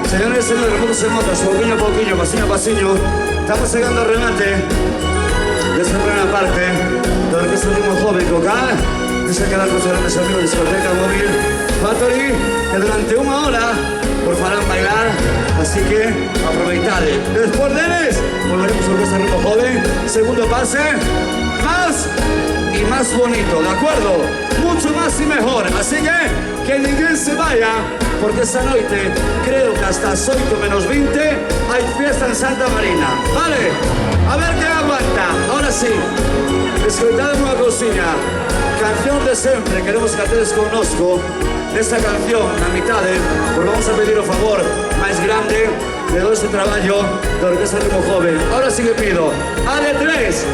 Señores y señores, remotos en motos, poquillo a poquillo, pasito a pasito, estamos llegando al remate de esta primera parte de lo que es el ritmo joven Coca. Dice que con sus grandes amigos de discoteca móvil Factory, que durante una hora por farán bailar, así que aprovechad. Después de ellos, volveremos a orquesta ritmo joven, segundo pase, más y más bonito, ¿de acuerdo? Mucho más y mejor, así que ninguém se vaya, porque esta noche, creo que hasta las 8 menos 20, hay fiesta en Santa Marina, ¿vale? A ver qué aguanta, ahora sí, escuchad una cosilla, canción de siempre, queremos que ustedes conozco, esta canción, la mitad, pues vamos a pedir un favor más grande de todo este trabajo de Orquesta Ritmo Joven. Ahora sí que pido, a de 3,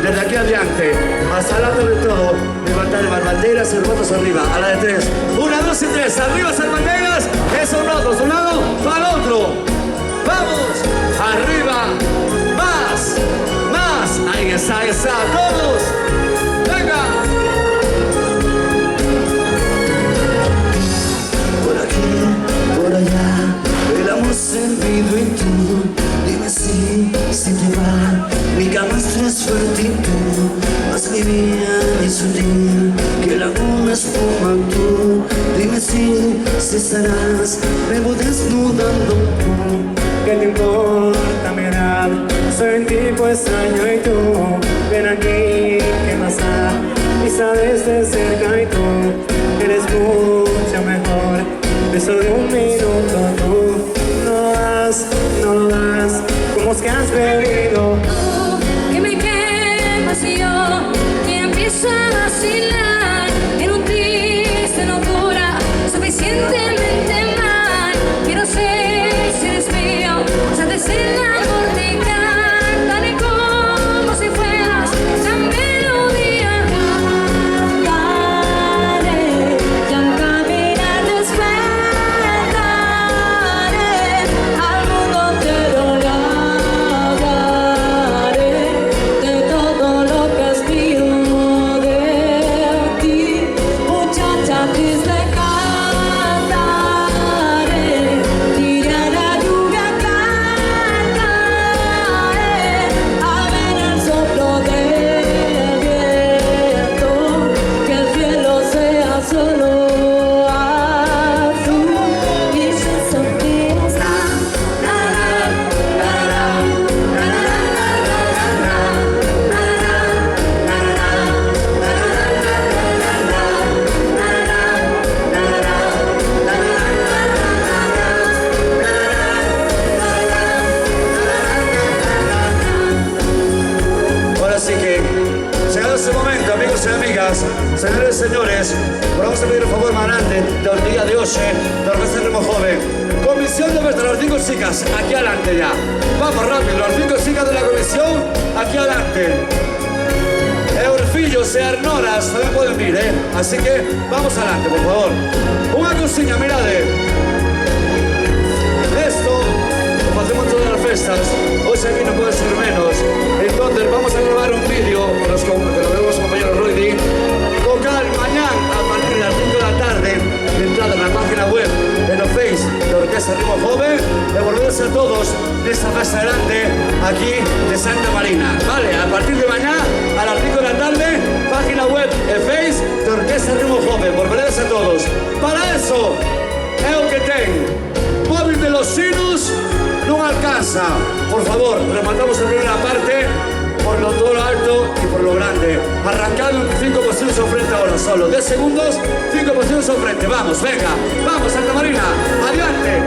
desde aquí adelante, hasta el alto de todo, levantad las banderas y los votos arriba, a la de 3. 1, 2 y 3, arriba esas banderas, esos notos, de un lado para el otro. ¡Vamos! ¡Arriba! ¡Más! ¡Más! Ahí está, todos. ¡Venga! Por aquí, por allá, el amor servido y tú. Dime si te va, mi cama es tres fuerte y tú. Más liviana y sutil que la luna espuma tú. Dime si estarás, me voy desnudando tú. ¿Qué te importa mi edad? Soy un tipo extraño y tú. Ven aquí, ¿qué más da? Y sabes de cerca y tú eres mucho mejor. Beso de un minuto tú no lo das, como es que has bebido. Que me quemas y yo que empiezo a vacilar en un triste locura suficientemente mal. Quiero ser si eres mío, antes el amor te cantaré como si fueras la melodía. Cantaré, y al caminar despertaré, al mundo te lo hablaré de todo lo que es mío de ti. Muchacha, triste cantaré, diré la lluvia cantaré, a ver el soplo del viento, que el cielo sea solo azul y sin sentidos. Ahora sí que, llegado este momento, amigos y amigas, señores y señores, vamos a pedir un favor más grande del día de hoy, de Orquesta Ritmo Joven. Comisión de las 5 chicas, aquí adelante ya. Vamos rápido, las 5 chicas de la comisión, aquí adelante. Eurfillos y Arnoras también pueden ir, Así que vamos adelante, por favor. Una cosilla, mirad. Esto lo hacemos todas las fiestas, hoy aquí no puede ser menos. Entonces vamos a grabar un vídeo con los compañeros Roydy. Local mañana a partir de las 5 de la tarde, de entrada en la página web de No Face de Orquesta Ritmo Joven, devolverse a todos de esta fiesta grande aquí de Santa Marina. Vale, a partir de mañana a las 5 de la tarde, página web de Face de Orquesta Ritmo Joven, volverse a todos. Para eso, es lo que tengo. Móvil de los sinos no alcanza. Por favor, rematamos la primera parte por lo todo lo alto y por lo grande. Arrancando 5 posiciones al frente ahora solo. 10 segundos, 5 posiciones al frente. Vamos, venga. Vamos, Santa Marina. Adelante.